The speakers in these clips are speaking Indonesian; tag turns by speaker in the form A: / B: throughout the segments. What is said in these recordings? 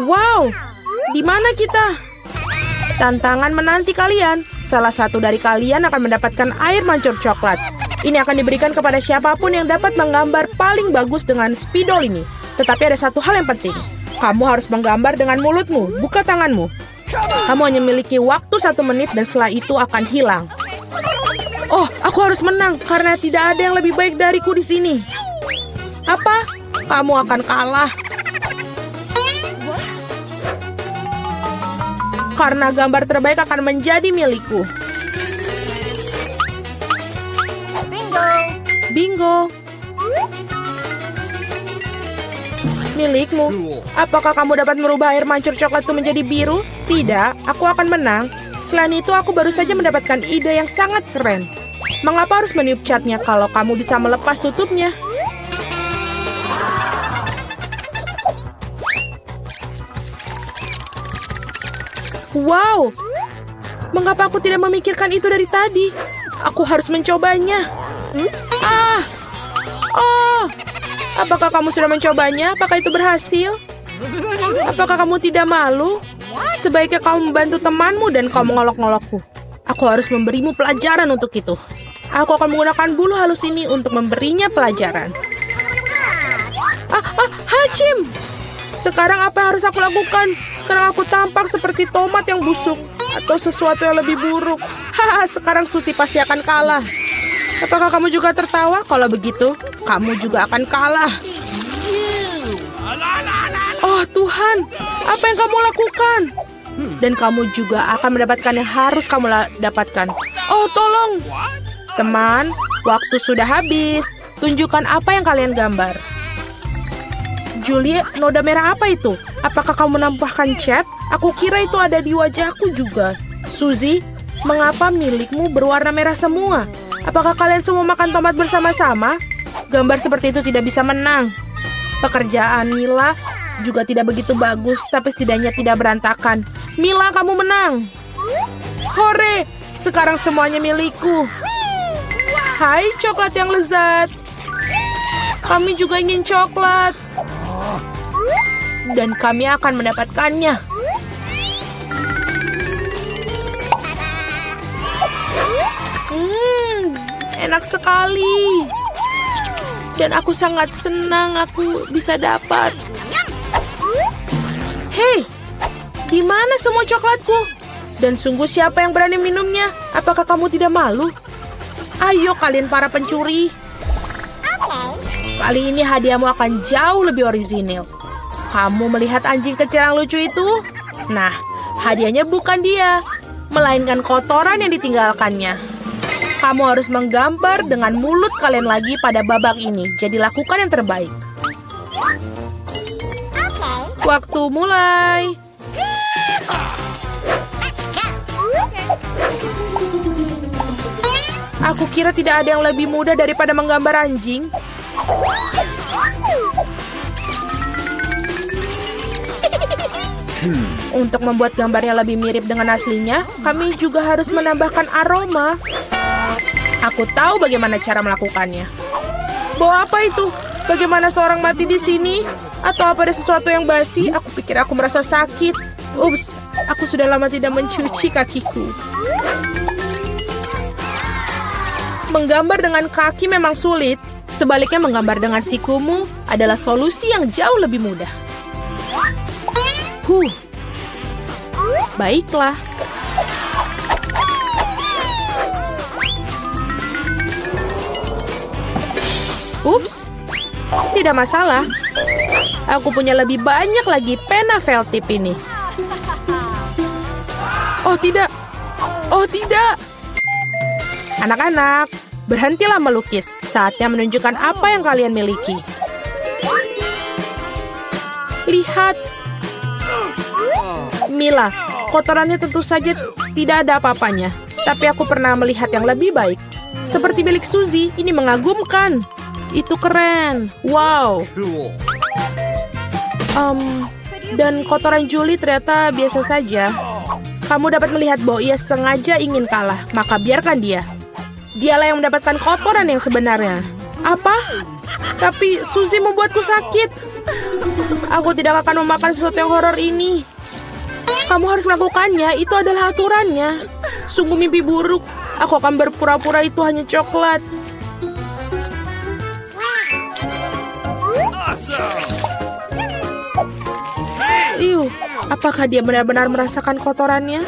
A: Wow, di mana kita? Tantangan menanti kalian. Salah satu dari kalian akan mendapatkan air mancur coklat. Ini akan diberikan kepada siapapun yang dapat menggambar paling bagus dengan spidol ini. Tetapi ada satu hal yang penting. Kamu harus menggambar dengan mulutmu, bukan tanganmu. Kamu hanya memiliki waktu 1 menit dan setelah itu akan hilang. Oh, aku harus menang karena tidak ada yang lebih baik dariku di sini. Apa? Kamu akan kalah. Karena gambar terbaik akan menjadi milikku.
B: Bingo!
A: Bingo. Milikmu. Apakah kamu dapat merubah air mancur coklat itu menjadi biru? Tidak, aku akan menang. Selain itu, aku baru saja mendapatkan ide yang sangat keren. Mengapa harus meniup catnya kalau kamu bisa melepas tutupnya? Wow, mengapa aku tidak memikirkan itu dari tadi? Aku harus mencobanya. Oh, apakah kamu sudah mencobanya? Apakah itu berhasil? Apakah kamu tidak malu? Sebaiknya kamu membantu temanmu dan kau mengolok-ngolokku. Aku harus memberimu pelajaran untuk itu. Aku akan menggunakan bulu halus ini untuk memberinya pelajaran. Hachim! Sekarang apa yang harus aku lakukan? Sekarang aku tampak seperti tomat yang busuk. Atau sesuatu yang lebih buruk. Haha, sekarang Suzy pasti akan kalah. Apakah kamu juga tertawa? Kalau begitu, kamu juga akan kalah. Oh Tuhan, apa yang kamu lakukan? Dan kamu juga akan mendapatkan yang harus kamu dapatkan. Oh, tolong. Teman, waktu sudah habis. Tunjukkan apa yang kalian gambar. Julie, noda merah apa itu? Apakah kamu menambahkan cat? Aku kira itu ada di wajahku juga. Suzy, mengapa milikmu berwarna merah semua? Apakah kalian semua makan tomat bersama-sama? Gambar seperti itu tidak bisa menang. Pekerjaan Mila juga tidak begitu bagus, tapi setidaknya tidak berantakan. Mila, kamu menang. Hore, sekarang semuanya milikku. Hai, coklat yang lezat. Kami juga ingin coklat. Dan kami akan mendapatkannya. Enak sekali. Dan aku sangat senang aku bisa dapat. Hei, di mana semua coklatku? Dan sungguh siapa yang berani minumnya? Apakah kamu tidak malu? Ayo kalian para pencuri. Kali ini hadiahmu akan jauh lebih orisinil. Kamu melihat anjing kecil yang lucu itu? Nah, hadiahnya bukan dia, melainkan kotoran yang ditinggalkannya. Kamu harus menggambar dengan mulut kalian lagi pada babak ini. Jadi lakukan yang terbaik. Waktu mulai. Aku kira tidak ada yang lebih mudah daripada menggambar anjing. Untuk membuat gambarnya lebih mirip dengan aslinya, kami juga harus menambahkan aroma. Aku tahu bagaimana cara melakukannya. Bau apa itu? Bagaimana seorang mati di sini? Atau apa ada sesuatu yang basi? Aku pikir aku merasa sakit. Ups, aku sudah lama tidak mencuci kakiku. Menggambar dengan kaki memang sulit. Sebaliknya menggambar dengan sikumu adalah solusi yang jauh lebih mudah. Baiklah. Ups, tidak masalah. Aku punya lebih banyak lagi pena felt tip ini. Oh tidak. Oh tidak. Anak-anak, berhentilah melukis. Saatnya menunjukkan apa yang kalian miliki. Lihat. Mila, kotorannya tentu saja tidak ada apa-apanya. Tapi aku pernah melihat yang lebih baik. Seperti milik Suzy, ini mengagumkan. Itu keren. Wow. Dan kotoran Julie ternyata biasa saja. Kamu dapat melihat bahwa ia sengaja ingin kalah. Maka biarkan dia. Dialah yang mendapatkan kotoran yang sebenarnya. Apa? Tapi Suzy membuatku sakit. Aku tidak akan memakan sesuatu yang horor ini. Kamu harus melakukannya, itu adalah aturannya. Sungguh mimpi buruk. Aku akan berpura-pura itu hanya coklat. Apakah dia benar-benar merasakan kotorannya?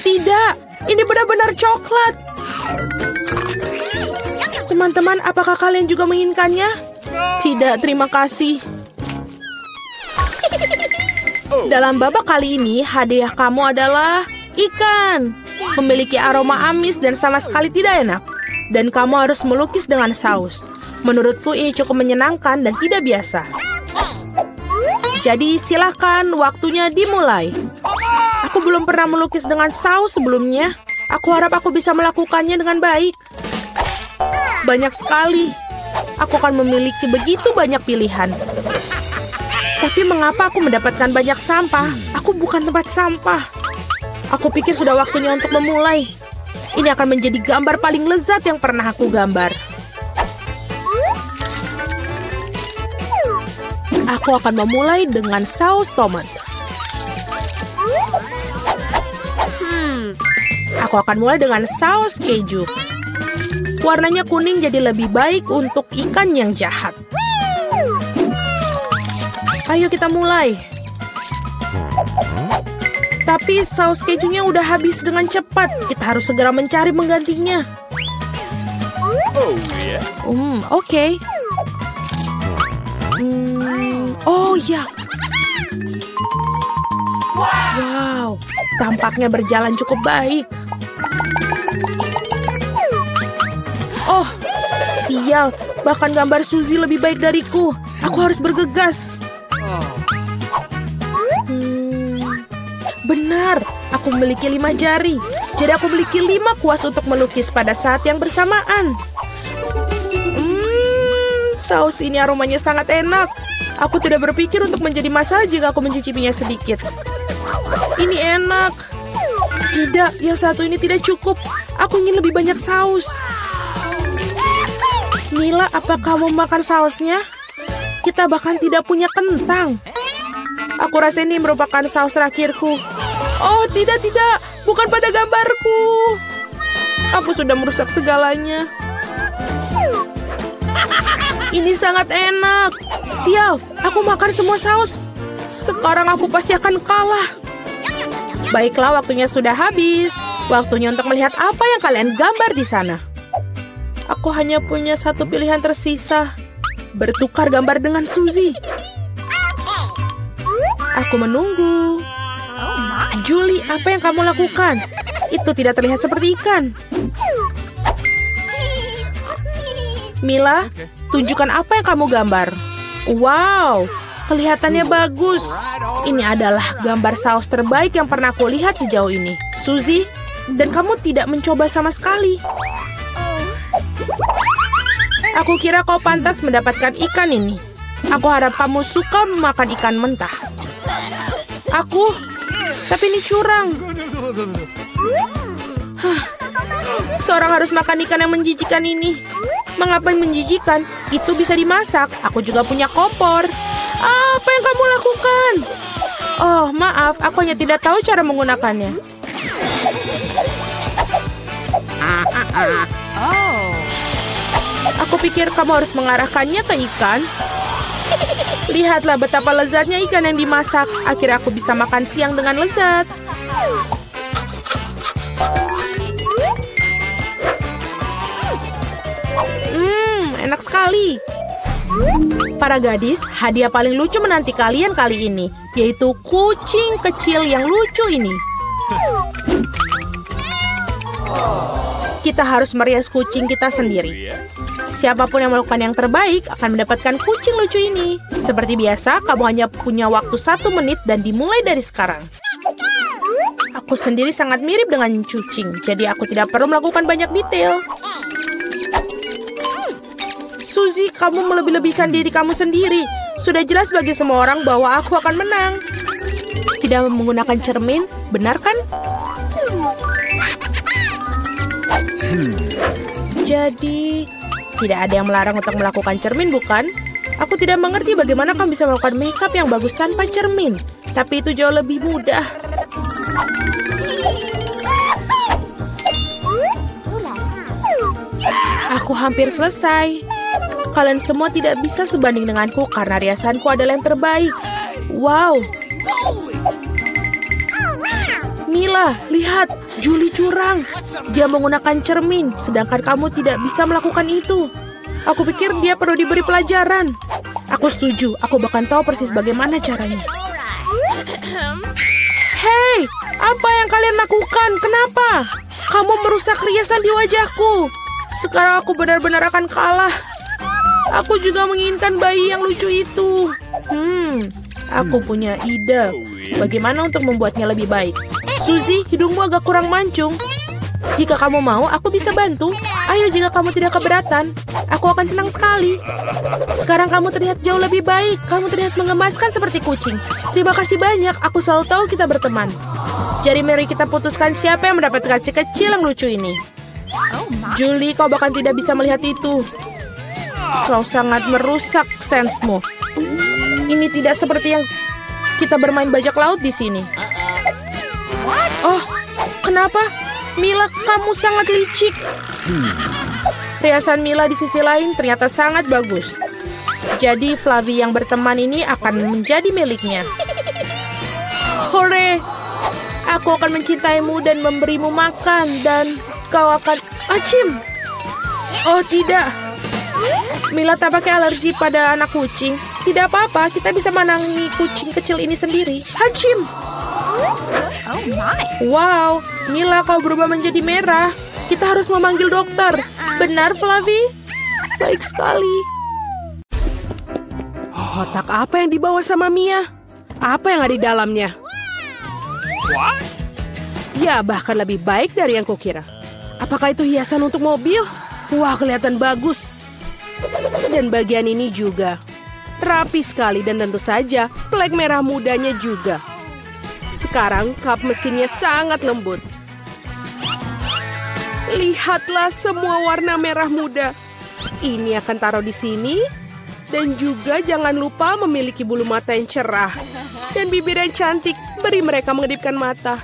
A: Tidak, ini benar-benar coklat. Teman-teman, apakah kalian juga menginginkannya? Tidak, terima kasih. Dalam babak kali ini, hadiah kamu adalah ikan. Memiliki aroma amis dan sama sekali tidak enak. Dan kamu harus melukis dengan saus. Menurutku ini cukup menyenangkan dan tidak biasa. Jadi silakan, waktunya dimulai. Aku belum pernah melukis dengan saus sebelumnya. Aku harap aku bisa melakukannya dengan baik. Banyak sekali. Aku akan memiliki begitu banyak pilihan. Tapi mengapa aku mendapatkan banyak sampah? Aku bukan tempat sampah. Aku pikir sudah waktunya untuk memulai. Ini akan menjadi gambar paling lezat yang pernah aku gambar. Aku akan memulai dengan saus tomat. Aku akan mulai dengan saus keju. Warnanya kuning jadi lebih baik untuk ikan yang jahat. Ayo kita mulai. Tapi saus kejunya udah habis dengan cepat. Kita harus segera mencari penggantinya. Oke. Oh ya. Wow, tampaknya berjalan cukup baik. Oh, sial. Bahkan gambar Suzy lebih baik dariku. Aku harus bergegas. Benar, aku memiliki 5 jari. Jadi aku memiliki 5 kuas untuk melukis pada saat yang bersamaan. Saus ini aromanya sangat enak. Aku tidak berpikir untuk menjadi masalah jika aku mencicipinya sedikit. Ini enak. Tidak, yang satu ini tidak cukup. Aku ingin lebih banyak saus. Mila, apa kamu makan sausnya? Kita bahkan tidak punya kentang. Aku rasa ini merupakan saus terakhirku. Oh, tidak. Bukan pada gambarku. Aku sudah merusak segalanya. Ini sangat enak. Sial, aku makan semua saus. Sekarang aku pasti akan kalah. Baiklah, waktunya sudah habis. Waktunya untuk melihat apa yang kalian gambar di sana. Aku hanya punya satu pilihan tersisa. Bertukar gambar dengan Suzy. Aku menunggu. Julie, apa yang kamu lakukan? Itu tidak terlihat seperti ikan. Mila, tunjukkan apa yang kamu gambar. Wow, kelihatannya bagus. Ini adalah gambar saus terbaik yang pernah aku lihat sejauh ini. Suzy, dan kamu tidak mencoba sama sekali. Aku kira kau pantas mendapatkan ikan ini. Aku harap kamu suka memakan ikan mentah. Tapi ini curang. Seorang harus makan ikan yang menjijikan ini. Mengapa menjijikan? Itu bisa dimasak. Aku juga punya kompor. Apa yang kamu lakukan? Oh, maaf. Aku hanya tidak tahu cara menggunakannya. Aku pikir kamu harus mengarahkannya ke ikan. Lihatlah betapa lezatnya ikan yang dimasak. Akhirnya aku bisa makan siang dengan lezat. Enak sekali. Para gadis, hadiah paling lucu menanti kalian kali ini, yaitu kucing kecil yang lucu ini. Kita harus merias kucing kita sendiri. Siapapun yang melakukan yang terbaik akan mendapatkan kucing lucu ini. Seperti biasa, kamu hanya punya waktu 1 menit dan dimulai dari sekarang. Aku sendiri sangat mirip dengan kucing, jadi aku tidak perlu melakukan banyak detail. Suzy, kamu melebih-lebihkan diri kamu sendiri. Sudah jelas bagi semua orang bahwa aku akan menang. Tidak menggunakan cermin, benar kan? Jadi, tidak ada yang melarang untuk melakukan cermin, bukan? Aku Aku tidak mengerti bagaimana kamu bisa melakukan makeup yang bagus tanpa cermin. Tapi itu jauh lebih mudah. Aku hampir selesai. Kalian semua tidak bisa sebanding denganku karena riasanku adalah yang terbaik. Wow. Mila, lihat. Julie curang. Dia menggunakan cermin, sedangkan kamu tidak bisa melakukan itu. Aku pikir dia perlu diberi pelajaran. Aku setuju. Aku bahkan tahu persis bagaimana caranya. Hei, apa yang kalian lakukan? Kenapa? Kamu merusak riasan di wajahku. Sekarang aku benar-benar akan kalah. Aku juga menginginkan bayi yang lucu itu. Aku punya ide. Bagaimana untuk membuatnya lebih baik? Suzy, hidungmu agak kurang mancung. Jika kamu mau, aku bisa bantu. Ayo, jika kamu tidak keberatan, aku akan senang sekali. Sekarang kamu terlihat jauh lebih baik. Kamu terlihat mengemaskan seperti kucing. Terima kasih banyak. Aku selalu tahu kita berteman. Jadi mari kita putuskan siapa yang mendapatkan si kecil yang lucu ini. Julie, kau bahkan tidak bisa melihat itu. Kau sangat merusak sensemu. Ini tidak seperti yang kita bermain bajak laut di sini. Oh, kenapa? Mila, kamu sangat licik. Riasan Mila di sisi lain ternyata sangat bagus. Jadi Flavie yang berteman ini akan menjadi miliknya. Hore! Aku akan mencintaimu dan memberimu makan. Dan kau akan... Acim! Oh, tidak. Mila tampaknya alergi pada anak kucing. Tidak apa-apa, kita bisa menangani kucing kecil ini sendiri. Hacim!
B: Oh my.
A: Wow, Mila, kau berubah menjadi merah. Kita harus memanggil dokter. Benar, Flavie? Baik sekali. Kotak apa yang dibawa sama Mia? Apa yang ada di dalamnya?
C: What?
A: Ya, bahkan lebih baik dari yang kukira. Apakah itu hiasan untuk mobil? Wah, kelihatan bagus. Dan bagian ini juga. Rapi sekali dan tentu saja plek merah mudanya juga. Sekarang kap mesinnya sangat lembut. Lihatlah semua warna merah muda. Ini akan taruh di sini. Dan juga jangan lupa memiliki bulu mata yang cerah. Dan bibir yang cantik. Beri mereka mengedipkan mata.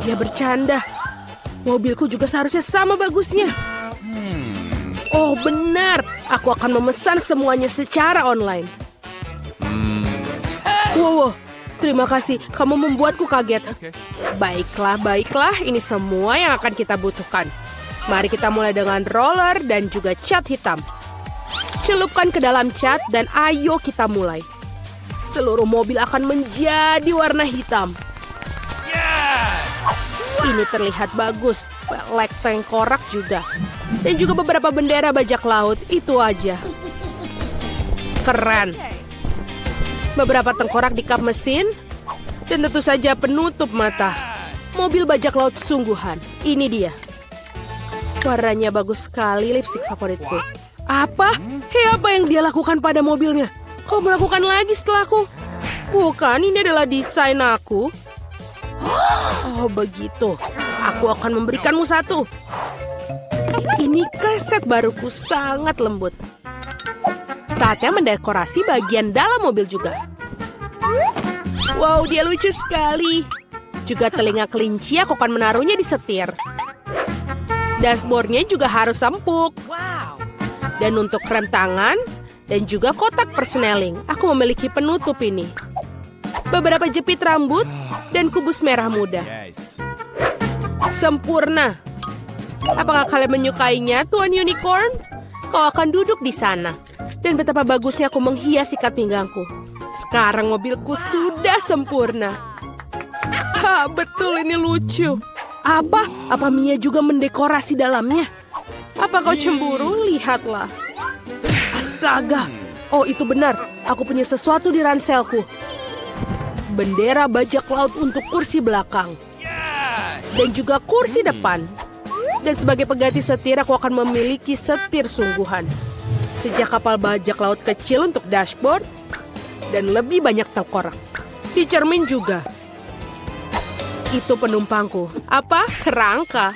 A: Dia bercanda. Mobilku juga seharusnya sama bagusnya. Oh benar. Aku akan memesan semuanya secara online. Wow. Terima kasih, kamu membuatku kaget. Baiklah, ini semua yang akan kita butuhkan. Mari kita mulai dengan roller dan juga cat hitam. Celupkan ke dalam cat dan ayo kita mulai. Seluruh mobil akan menjadi warna hitam. Ini terlihat bagus, pelek tengkorak juga. Dan juga beberapa bendera bajak laut, itu aja. Keren. Beberapa tengkorak di kap mesin, dan tentu saja penutup mata. Mobil bajak laut sungguhan. Ini dia. Warnanya bagus sekali, lipstik favoritku. Apa? Hei, apa yang dia lakukan pada mobilnya? Kau melakukan lagi setelahku? Bukan, ini adalah desain aku. Oh, begitu. Aku akan memberikanmu satu. Ini kaset baruku sangat lembut. Saatnya mendekorasi bagian dalam mobil juga. Wow, dia lucu sekali. Juga telinga kelinci aku akan menaruhnya di setir. Dashboardnya juga harus empuk. Dan untuk rem tangan dan juga kotak persneling, aku memiliki penutup ini. Beberapa jepit rambut dan kubus merah muda. Sempurna. Apakah kalian menyukainya, Tuan Unicorn? Kau akan duduk di sana. Dan betapa bagusnya aku menghias ikat pinggangku. Sekarang mobilku sudah sempurna. Ha, betul ini lucu. Apa? Apa Mia juga mendekorasi dalamnya? Apa kau cemburu? Lihatlah. Astaga. Oh, itu benar. Aku punya sesuatu di ranselku. Bendera bajak laut untuk kursi belakang. Dan juga kursi depan. Dan sebagai pengganti setir, aku akan memiliki setir sungguhan. Sejak kapal bajak laut kecil untuk dashboard. Dan lebih banyak tengkorak. Di cermin juga. Itu penumpangku. Apa? Kerangka.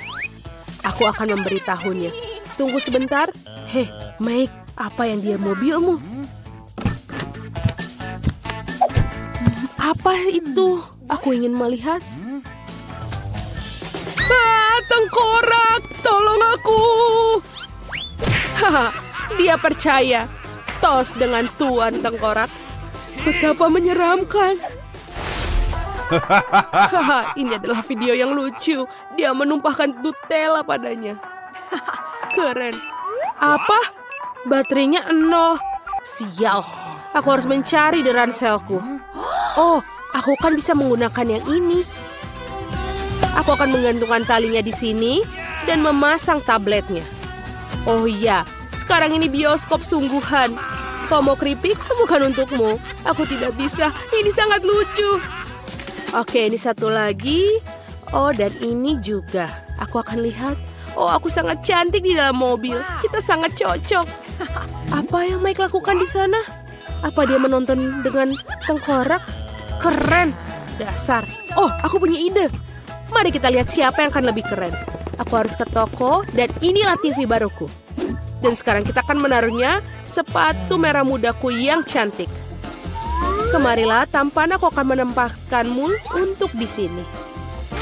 A: Aku akan memberitahunya. Tunggu sebentar. Hei, Mike, apa yang dia mobilmu? Apa itu? Aku ingin melihat. Tengkorak, tolong aku. Haha, dia percaya. Tos dengan Tuan Tengkorak. Betapa menyeramkan. Haha, ini adalah video yang lucu. Dia menumpahkan Nutella padanya. Keren. Apa? Baterainya 0. Sial. Aku harus mencari di ranselku. Oh, aku kan bisa menggunakan yang ini. Aku akan menggantungkan talinya di sini dan memasang tabletnya. Oh iya, sekarang ini bioskop sungguhan. Kau mau keripik? Bukan untukmu. Aku tidak bisa. Ini sangat lucu. Oke, ini satu lagi. Oh, dan ini juga. Aku akan lihat. Oh, aku sangat cantik di dalam mobil. Kita sangat cocok. Apa yang Mike lakukan di sana? Apa dia menonton dengan tengkorak? Keren. Dasar. Oh, aku punya ide. Mari kita lihat siapa yang akan lebih keren. Aku harus ke toko dan inilah TV baruku. Dan sekarang kita akan menaruhnya sepatu merah mudaku yang cantik. Kemarilah, tampan, aku akan menempatkanmu untuk di sini.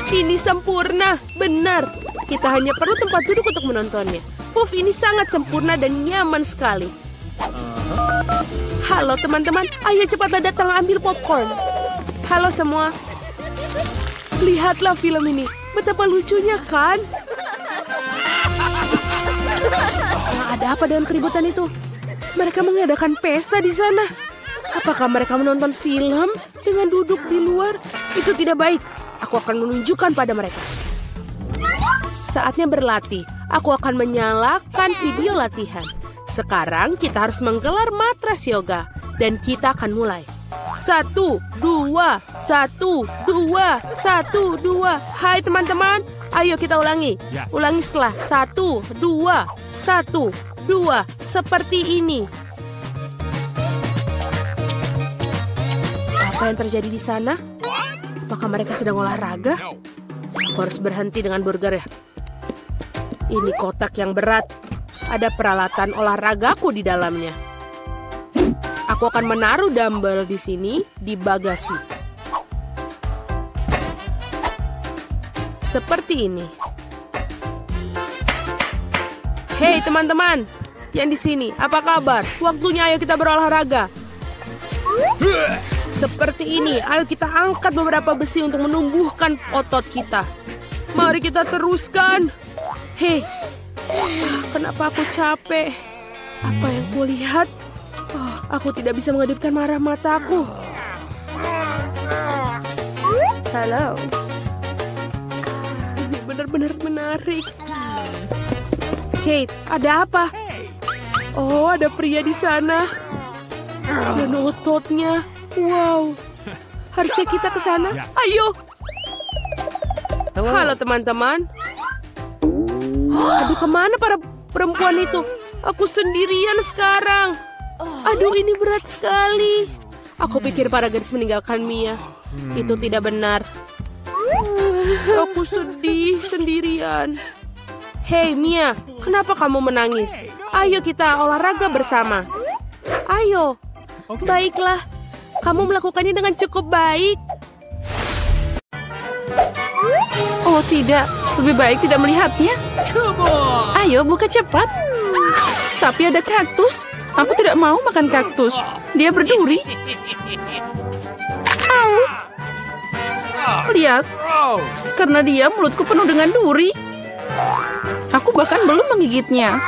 A: Ini sempurna, benar. Kita hanya perlu tempat duduk untuk menontonnya. Puff, ini sangat sempurna dan nyaman sekali. Halo teman-teman, ayo cepatlah datang ambil popcorn. Halo semua. Lihatlah film ini, betapa lucunya kan? Ada apa dengan keributan itu? Mereka mengadakan pesta di sana. Apakah mereka menonton film dengan duduk di luar? Itu tidak baik. Aku akan menunjukkan pada mereka. Saatnya berlatih. Aku akan menyalakan video latihan. Sekarang kita harus menggelar matras yoga. Dan kita akan mulai. 1, 2, 1, 2, 1, 2. Hai teman-teman, ayo kita ulangi. Ulangi setelah 1, 2, 1, 2. Seperti ini. Apa yang terjadi di sana? Apakah mereka sedang olahraga? Aku harus berhenti dengan burger ya. Ini kotak yang berat. Ada peralatan olahragaku di dalamnya. Aku akan menaruh dumbbell di sini di bagasi. Seperti ini. Hei teman-teman, yang di sini, apa kabar? Waktunya ayo kita berolahraga. Seperti ini, ayo kita angkat beberapa besi untuk menumbuhkan otot kita. Mari kita teruskan. Hei, kenapa aku capek? Apa yang kulihat? Oh, aku tidak bisa mengedipkan marah mataku. Halo. Ini benar-benar menarik. Kate, ada apa? Oh, ada pria di sana. Dan ototnya. Wow. Haruskah kita ke sana? Ayo. Halo teman-teman. Aduh, kemana para perempuan itu? Aku sendirian sekarang. Aduh, ini berat sekali. Aku pikir para gadis meninggalkan Mia. Itu tidak benar. Aku sedih sendirian. Hei Mia, kenapa kamu menangis? Ayo kita olahraga bersama. Ayo. Baiklah, kamu melakukannya dengan cukup baik. Oh tidak, lebih baik tidak melihatnya. Ayo buka cepat. Tapi ada kaktus. Aku tidak mau makan kaktus. Dia berduri. Au. Lihat. Karena dia mulutku penuh dengan duri. Aku bahkan belum menggigitnya.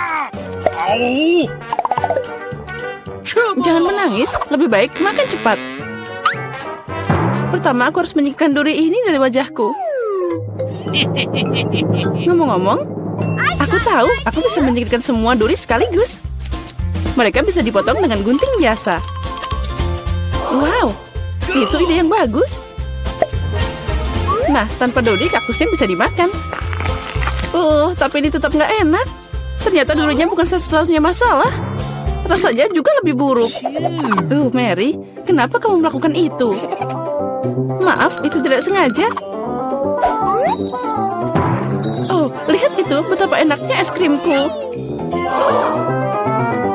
A: Jangan menangis. Lebih baik makan cepat. Pertama aku harus menyingkirkan duri ini dari wajahku. Ngomong-ngomong, aku tahu aku bisa menyingkirkan semua duri sekaligus. Mereka bisa dipotong dengan gunting biasa. Wow, itu ide yang bagus. Nah, tanpa duri kaktusnya bisa dimakan. Tapi ini tetap nggak enak. Ternyata durinya bukan satu-satunya masalah. Rasanya juga lebih buruk. Mary, kenapa kamu melakukan itu? Maaf, itu tidak sengaja. Oh, lihat itu, betapa enaknya es krimku.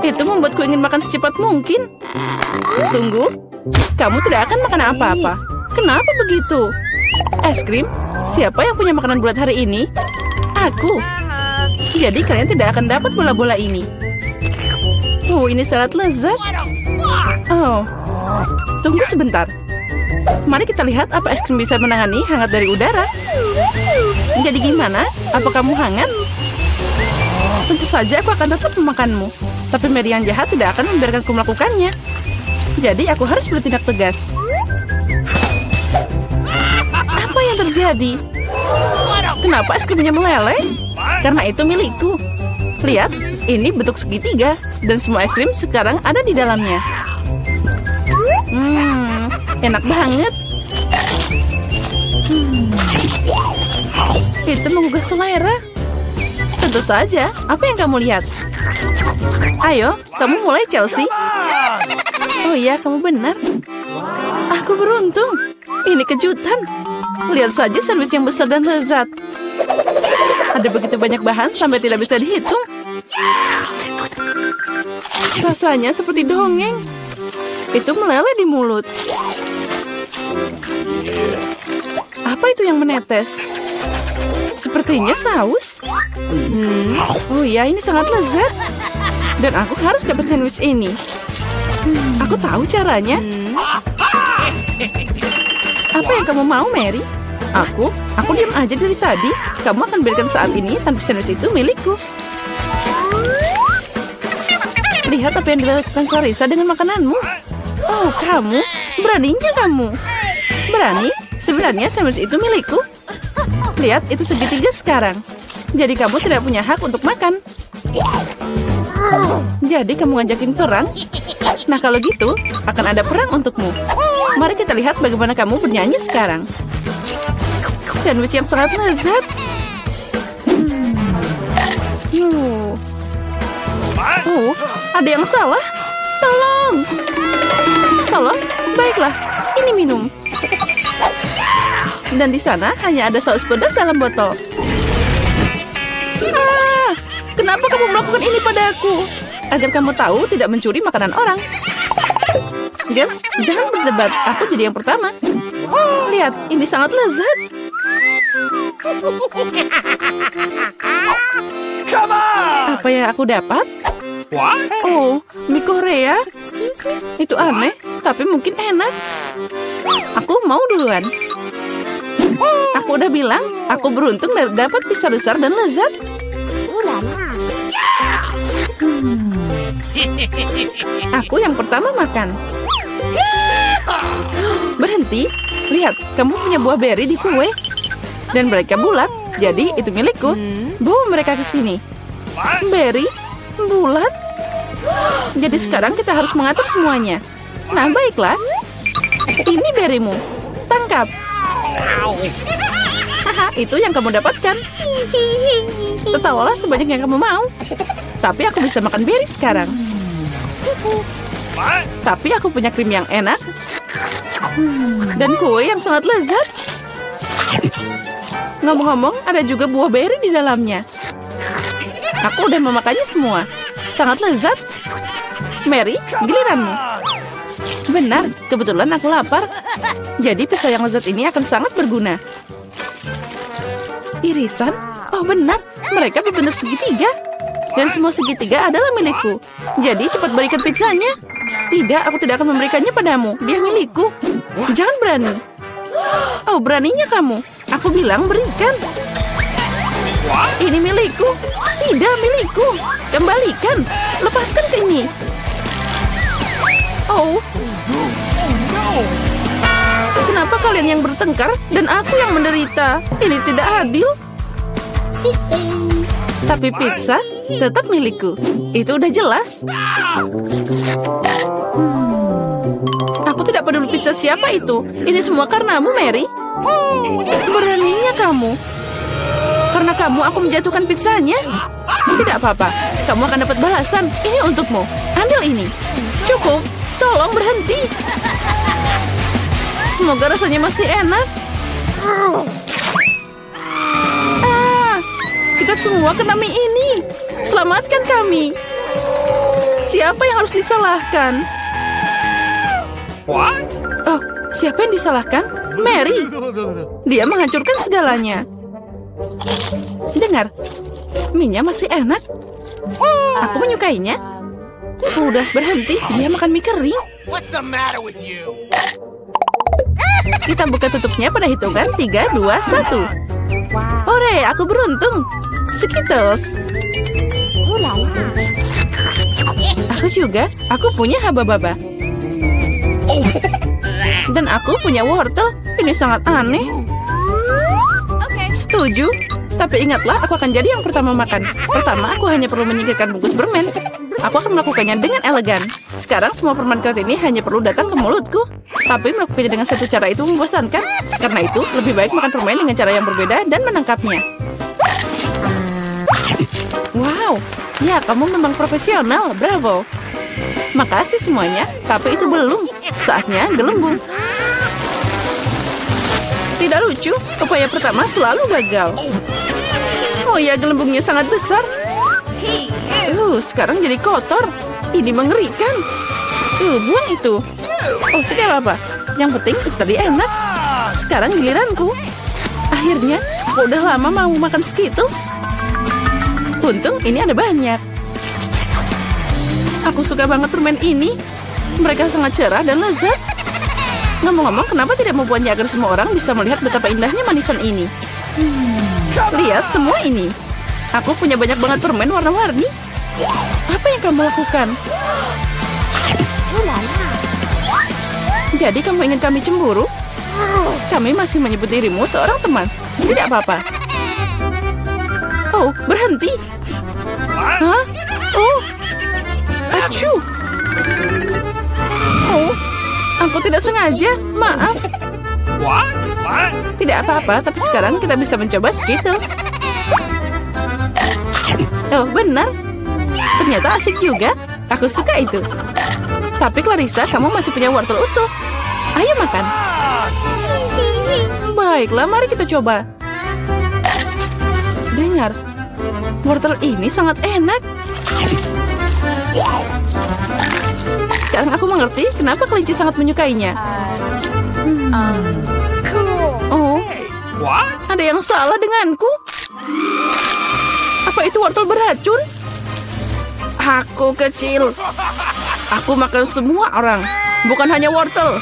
A: Itu membuatku ingin makan secepat mungkin. Tunggu, kamu tidak akan makan apa-apa.
D: Kenapa begitu? Es krim? Siapa yang punya makanan bulat hari ini? Aku. Jadi kalian tidak akan dapat bola-bola ini. Oh, ini sangat lezat. Oh, tunggu sebentar. Mari kita lihat apa es krim bisa menangani hangat dari udara. Jadi gimana? Apa kamu hangat? Tentu saja aku akan tetap memakanmu. Tapi Mary yang jahat tidak akan membiarkanku melakukannya. Jadi aku harus bertindak tegas. Apa yang terjadi? Kenapa es krimnya meleleh? Karena itu milikku. Lihat, ini bentuk segitiga. Dan semua es krim sekarang ada di dalamnya. Enak banget. Itu menggugah selera. Tentu saja, apa yang kamu lihat? Ayo, kamu mulai, Chelsea. Oh iya, kamu benar. Aku beruntung. Ini kejutan. Lihat saja sandwich yang besar dan lezat. Ada begitu banyak bahan sampai tidak bisa dihitung. Rasanya seperti dongeng. Itu meleleh di mulut. Apa itu yang menetes? Sepertinya saus. Oh iya, ini sangat lezat. Dan aku harus dapat sandwich ini. Aku tahu caranya. Apa yang kamu mau, Mary? Aku diam aja dari tadi. Kamu akan berikan saat ini tanpa sandwich itu milikku. Lihat apa yang dilakukan Clarissa dengan makananmu. Oh, kamu? Beraninya kamu? Berani? Sebenarnya sandwich itu milikku. Lihat, itu segitiga sekarang. Jadi kamu tidak punya hak untuk makan. Jadi kamu ngajakin perang? Nah, kalau gitu, akan ada perang untukmu. Mari kita lihat bagaimana kamu bernyanyi sekarang. Sandwich yang sangat lezat. Oh, ada yang salah. Tolong. Tolong, baiklah. Ini minum. Dan di sana hanya ada saus pedas dalam botol. Kenapa kamu melakukan ini padaku? Agar kamu tahu tidak mencuri makanan orang. Girls, jangan berdebat. Aku jadi yang pertama. Lihat, ini sangat lezat. Apa yang aku dapat? Oh, mie Korea. Itu aneh, tapi mungkin enak. Aku mau duluan. Aku udah bilang, aku beruntung dapat pizza besar dan lezat. Aku yang pertama makan. Berhenti. Lihat, kamu punya buah beri di kue. Dan mereka bulat, jadi itu milikku. Bawa mereka ke sini. Beri? Bulat? Jadi sekarang kita harus mengatur semuanya. Nah, baiklah. Ini berimu. Tangkap. Haha, itu yang kamu dapatkan. Tertawalah sebanyak yang kamu mau. Tapi aku bisa makan beri sekarang. Tapi aku punya krim yang enak. Dan kue yang sangat lezat. Ngomong-ngomong, ada juga buah beri di dalamnya. Aku udah memakannya semua. Sangat lezat. Mary, giliranmu. Benar, kebetulan aku lapar. Jadi pizza yang lezat ini akan sangat berguna. Irisan? Oh benar, mereka berbentuk segitiga. Dan semua segitiga adalah milikku. Jadi cepat berikan pizzanya. Tidak, aku tidak akan memberikannya padamu. Dia milikku. Jangan berani. Oh, beraninya kamu. Aku bilang berikan. Ini milikku. Tidak milikku. Kembalikan. Lepaskan ke ini. Oh. Kenapa kalian yang bertengkar dan aku yang menderita? Ini tidak adil. Tapi pizza tetap milikku. Itu udah jelas. Aku tidak peduli pizza siapa itu. Ini semua karenamu, Mary. Beraninya kamu. Karena kamu aku menjatuhkan pizzanya. Tidak apa-apa. Kamu akan dapat balasan. Ini untukmu. Ambil ini. Cukup. Tolong berhenti. Semoga rasanya masih enak. Kita semua kena mie ini. Selamatkan kami. Siapa yang harus disalahkan?
C: What?
D: Oh, siapa yang disalahkan? Mary, dia menghancurkan segalanya. Dengar, mie-nya masih enak. Aku menyukainya. Udah berhenti, dia makan mie kering.
C: What's the matter with you?
D: Kita buka tutupnya pada hitungan 3, 2, 1. Hore, aku beruntung. Skittles. Aku juga, aku punya haba-baba. Dan aku punya wortel. Ini sangat aneh. Setuju. Tapi ingatlah, aku akan jadi yang pertama makan. Pertama, aku hanya perlu menyingkirkan bungkus permen. Aku akan melakukannya dengan elegan. Sekarang semua permen karet ini hanya perlu datang ke mulutku. Tapi melakukannya dengan satu cara itu membosankan. Karena itu, lebih baik makan permen dengan cara yang berbeda dan menangkapnya. Wow, ya kamu memang profesional, bravo. Makasih semuanya, tapi itu belum. Saatnya gelembung. Tidak lucu, upaya pertama selalu gagal. Oh ya, gelembungnya sangat besar. Sekarang jadi kotor. Ini mengerikan. Buang itu. Oh, tidak apa-apa. Yang penting itu tadi enak. Sekarang giliranku. Akhirnya, aku udah lama mau makan Skittles. Untung ini ada banyak. Aku suka banget permen ini. Mereka sangat cerah dan lezat. Ngomong-ngomong, kenapa tidak membuatnya agar semua orang bisa melihat betapa indahnya manisan ini? Lihat semua ini. Aku punya banyak banget permen warna-warni. Apa yang kamu lakukan? Jadi kamu ingin kami cemburu? Kami masih menyebut dirimu seorang teman. Tidak apa-apa. Oh, berhenti. Hah? Oh. Acuh. Oh, aku tidak sengaja. Maaf.
C: What?
D: Tidak apa-apa, tapi sekarang kita bisa mencoba Skittles. Oh, benar. Ternyata asik juga. Aku suka itu. Tapi Clarissa, kamu masih punya wortel utuh. Ayo makan. Baiklah, mari kita coba. Dengar, wortel ini sangat enak. Sekarang aku mengerti kenapa kelinci sangat menyukainya. Oh, ada yang salah denganku. Apa itu wortel beracun? Aku kecil. Aku makan semua orang, bukan hanya wortel.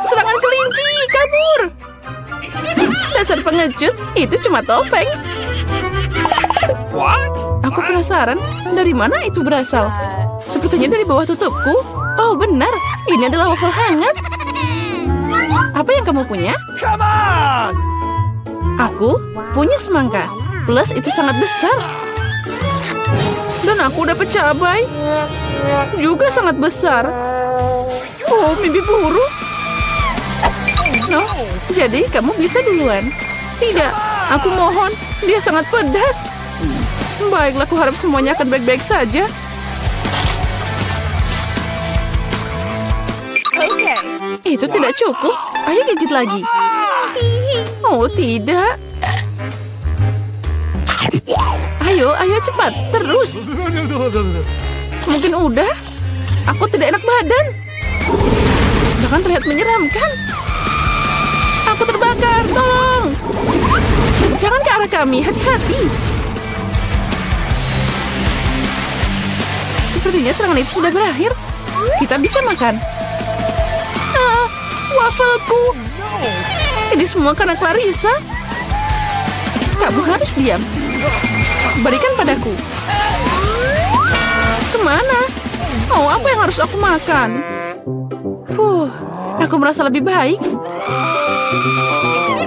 D: Serangan kelinci, kabur. Dasar pengecut, itu cuma topeng. Aku penasaran, dari mana itu berasal? Sepertinya dari bawah tutupku. Oh, benar. Ini adalah waffle hangat. Apa yang kamu punya? Aku punya semangka. Plus itu sangat besar. Dan aku dapat cabai. Juga sangat besar. Oh, mimpi buruk. No, jadi kamu bisa duluan. Tidak, aku mohon. Dia sangat pedas. Baiklah, aku harap semuanya akan baik-baik saja. Itu tidak cukup. Ayo gigit lagi. Oh, tidak. Ayo cepat. Terus. Mungkin udah. Aku tidak enak badan. Bahkan terlihat menyeramkan. Aku terbakar. Tolong. Jangan ke arah kami. Hati-hati. Sepertinya serangan itu sudah berakhir. Kita bisa makan. Wafelku. Ini semua karena Clarissa. Kamu harus diam. Berikan padaku. Kemana? Oh, apa yang harus aku makan? Aku merasa lebih baik.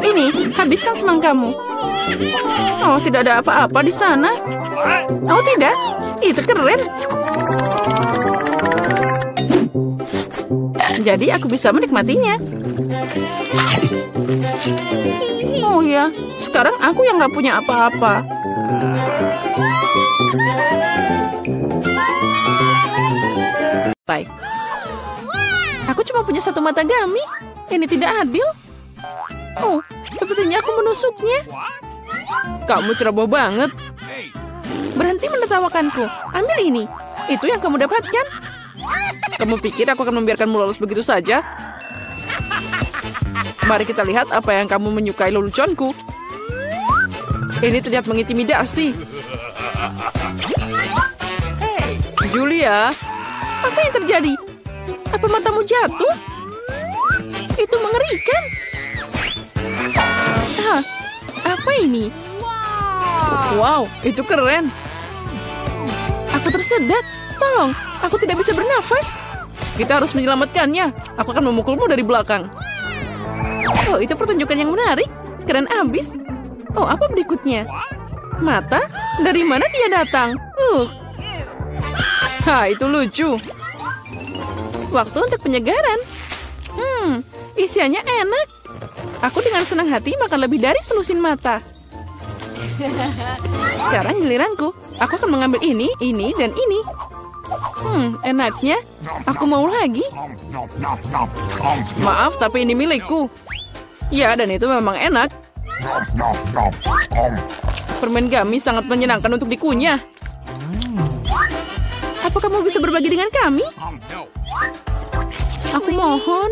D: Ini, habiskan semangkamu. Oh, tidak ada apa-apa di sana. Oh, tidak. Itu keren. Jadi aku bisa menikmatinya. Oh ya, sekarang aku yang gak punya apa-apa. Baik. Aku cuma punya satu mata gami. Ini tidak adil. Oh, sepertinya aku menusuknya. Kamu ceroboh banget. Berhenti menertawakanku. Ambil ini. Itu yang kamu dapatkan. Kamu pikir aku akan membiarkanmu lolos begitu saja? Mari kita lihat apa yang kamu menyukai leluconku. Ini terlihat mengintimidasi. Julia, apa yang terjadi? Apa matamu jatuh? Itu mengerikan. Hah, apa ini? Wow, itu keren. Aku tersedak. Tolong, aku tidak bisa bernafas. Kita harus menyelamatkannya. Aku akan memukulmu dari belakang. Oh, itu pertunjukan yang menarik. Keren abis. Oh, apa berikutnya? Mata? Dari mana dia datang? Ha, itu lucu. Waktu untuk penyegaran. Isiannya enak. Aku dengan senang hati makan lebih dari selusin mata. Sekarang giliranku. Aku akan mengambil ini, dan ini. Enaknya. Aku mau lagi. Maaf, tapi ini milikku. Ya, dan itu memang enak. Permen gummy sangat menyenangkan untuk dikunyah. Apa kamu bisa berbagi dengan kami? Aku mohon.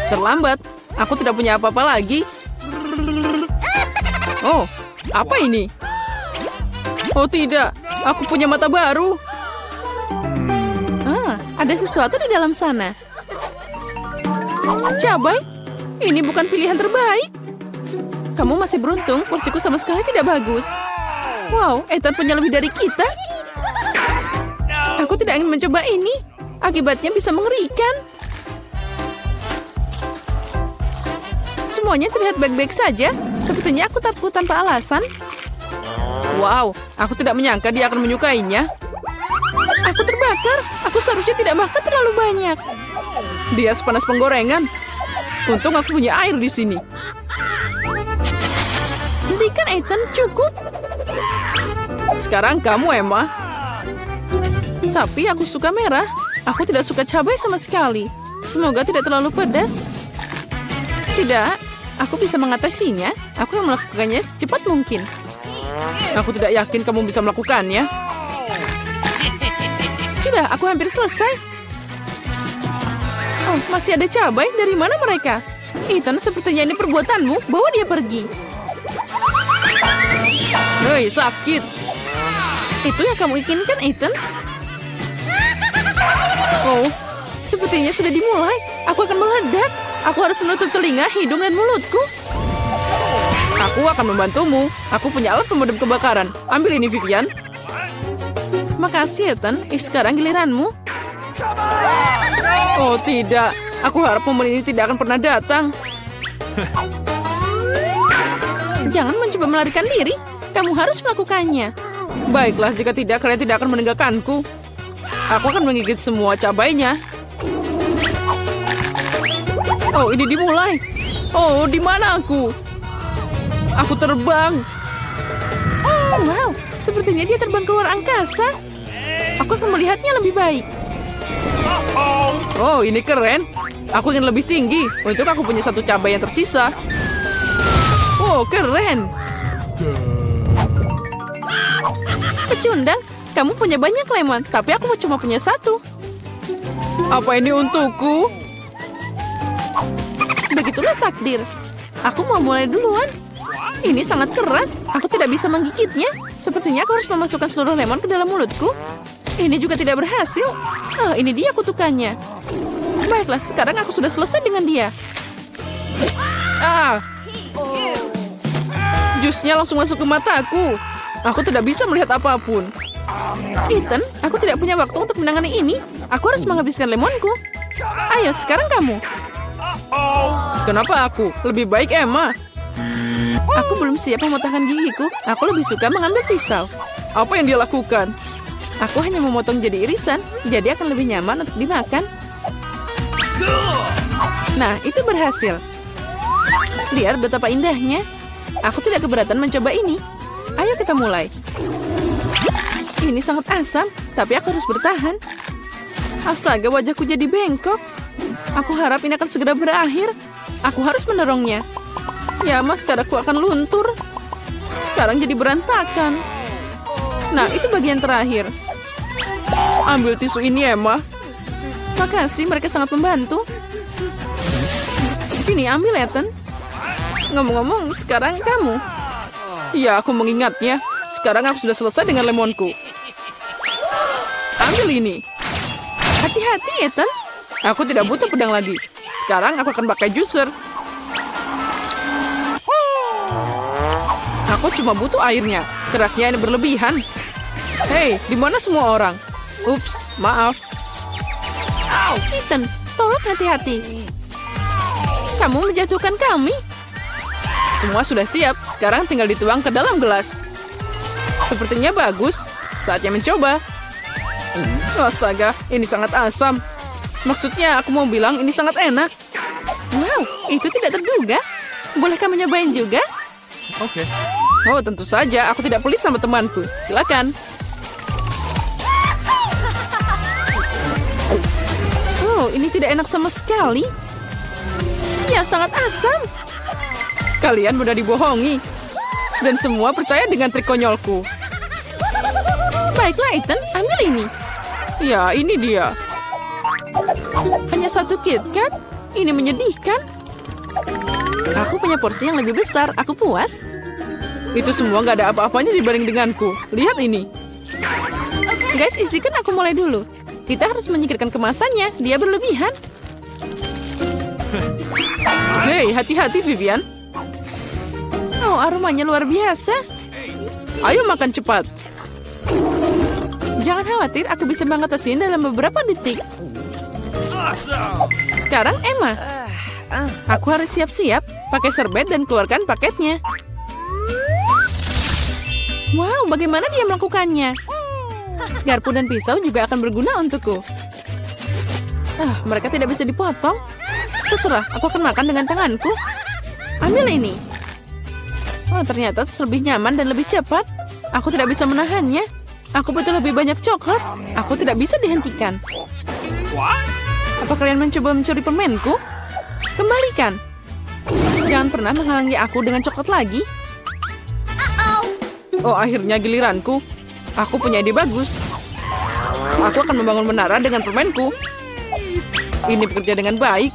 D: Terlambat. Aku tidak punya apa-apa lagi. Oh, apa ini? Oh tidak, aku punya mata baru. Ada sesuatu di dalam sana. Cabai, ini bukan pilihan terbaik. Kamu masih beruntung, porsiku sama sekali tidak bagus. Wow, Ethan punya lebih dari kita. Aku tidak ingin mencoba ini. Akibatnya bisa mengerikan. Semuanya terlihat baik-baik saja. Sepertinya aku takut tanpa alasan. Wow, aku tidak menyangka dia akan menyukainya. Aku terbakar. Aku seharusnya tidak makan terlalu banyak. Dia sepanas penggorengan. Untung aku punya air di sini. Hentikan, Ethan, cukup. Sekarang kamu, Emma. Tapi aku suka merah. Aku tidak suka cabai sama sekali. Semoga tidak terlalu pedas. Tidak, aku bisa mengatasinya. Aku yang melakukannya secepat mungkin. Aku tidak yakin kamu bisa melakukannya. Sudah, aku hampir selesai. Oh, masih ada cabai? Dari mana mereka? Ethan, sepertinya ini perbuatanmu. Bawa dia pergi. Hei, sakit. Itu yang kamu inginkan, Ethan? Oh, sepertinya sudah dimulai. Aku akan meledak. Aku harus menutup telinga, hidung, dan mulutku. Aku akan membantumu. Aku punya alat pemadam kebakaran. Ambil ini, Vivian. Makasih, Ethan. Sekarang giliranmu. Oh, tidak. Aku harap momen ini tidak akan pernah datang. Jangan mencoba melarikan diri. Kamu harus melakukannya. Baiklah, jika tidak, kalian tidak akan meninggalkanku. Aku akan menggigit semua cabainya. Oh, ini dimulai. Oh, di mana aku? Aku terbang. Oh, wow. Sepertinya dia terbang ke luar angkasa. Aku akan melihatnya lebih baik. Oh, ini keren. Aku ingin lebih tinggi. Untuk aku punya satu cabai yang tersisa. Oh, keren. Pecundang, kamu punya banyak lemon, tapi aku cuma punya satu. Apa ini untukku? Begitulah takdir. Aku mau mulai duluan. Ini sangat keras. Aku tidak bisa menggigitnya. Sepertinya aku harus memasukkan seluruh lemon ke dalam mulutku. Ini juga tidak berhasil. Ini dia kutukannya. Baiklah, sekarang aku sudah selesai dengan dia. Jusnya langsung masuk ke mataku. Aku tidak bisa melihat apapun. Ethan, aku tidak punya waktu untuk menangani ini. Aku harus menghabiskan lemonku. Ayo, sekarang kamu. Kenapa aku? Lebih baik Emma. Aku belum siap memotongkan gigiku. Aku lebih suka mengambil pisau. Apa yang dia lakukan? Aku hanya memotong jadi irisan, jadi akan lebih nyaman untuk dimakan. Nah, itu berhasil. Lihat betapa indahnya. Aku tidak keberatan mencoba ini. Ayo kita mulai. Ini sangat asam, tapi aku harus bertahan. Astaga, wajahku jadi bengkok. Aku harap ini akan segera berakhir. Aku harus mendorongnya. Ya, maskaraku akan luntur. Sekarang jadi berantakan. Nah, itu bagian terakhir. Ambil tisu ini, Emma. Makasih, mereka sangat membantu. Sini, ambil Ethan. Ngomong-ngomong, sekarang kamu. Iya, aku mengingatnya. Sekarang aku sudah selesai dengan lemonku. Ambil ini. Hati-hati, Ethan. Aku tidak butuh pedang lagi. Sekarang aku akan pakai juicer. Aku cuma butuh airnya. Keraknya ini berlebihan. Hei, di mana semua orang? Ups, maaf. Ethan, tolong hati-hati. Kamu menjatuhkan kami. Semua sudah siap. Sekarang tinggal dituang ke dalam gelas. Sepertinya bagus. Saatnya mencoba. Astaga, ini sangat asam. Maksudnya, aku mau bilang ini sangat enak. Wow, itu tidak terduga. Bolehkah menyobain juga?
C: Oke.
D: Oh, tentu saja. Aku tidak pelit sama temanku. Silakan. Oh, ini tidak enak sama sekali. Ya, sangat asam. Kalian mudah dibohongi. Dan semua percaya dengan trik konyolku. Baiklah, Ethan. Ambil ini. Ya, ini dia. Hanya satu KitKat? Ini menyedihkan. Aku punya porsi yang lebih besar. Aku puas. Itu semua gak ada apa-apanya dibanding denganku. Lihat ini. Guys, izinkan aku mulai dulu. Kita harus menyingkirkan kemasannya. Dia berlebihan. Hei, hati-hati Vivian. Oh, aromanya luar biasa. Ayo makan cepat. Jangan khawatir, aku bisa mengatasinya dalam beberapa detik. Sekarang Emma. Aku harus siap-siap. Pakai serbet dan keluarkan paketnya. Wow, bagaimana dia melakukannya? Garpu dan pisau juga akan berguna untukku. Mereka tidak bisa dipotong. Terserah, aku akan makan dengan tanganku. Ambil ini. Oh, ternyata lebih nyaman dan lebih cepat. Aku tidak bisa menahannya. Aku butuh lebih banyak coklat. Aku tidak bisa dihentikan. Apa kalian mencoba mencuri permenku? Kembalikan. Jangan pernah menghalangi aku dengan coklat lagi. Oh, akhirnya giliranku. Aku punya ide bagus. Aku akan membangun menara dengan permenku. Ini bekerja dengan baik.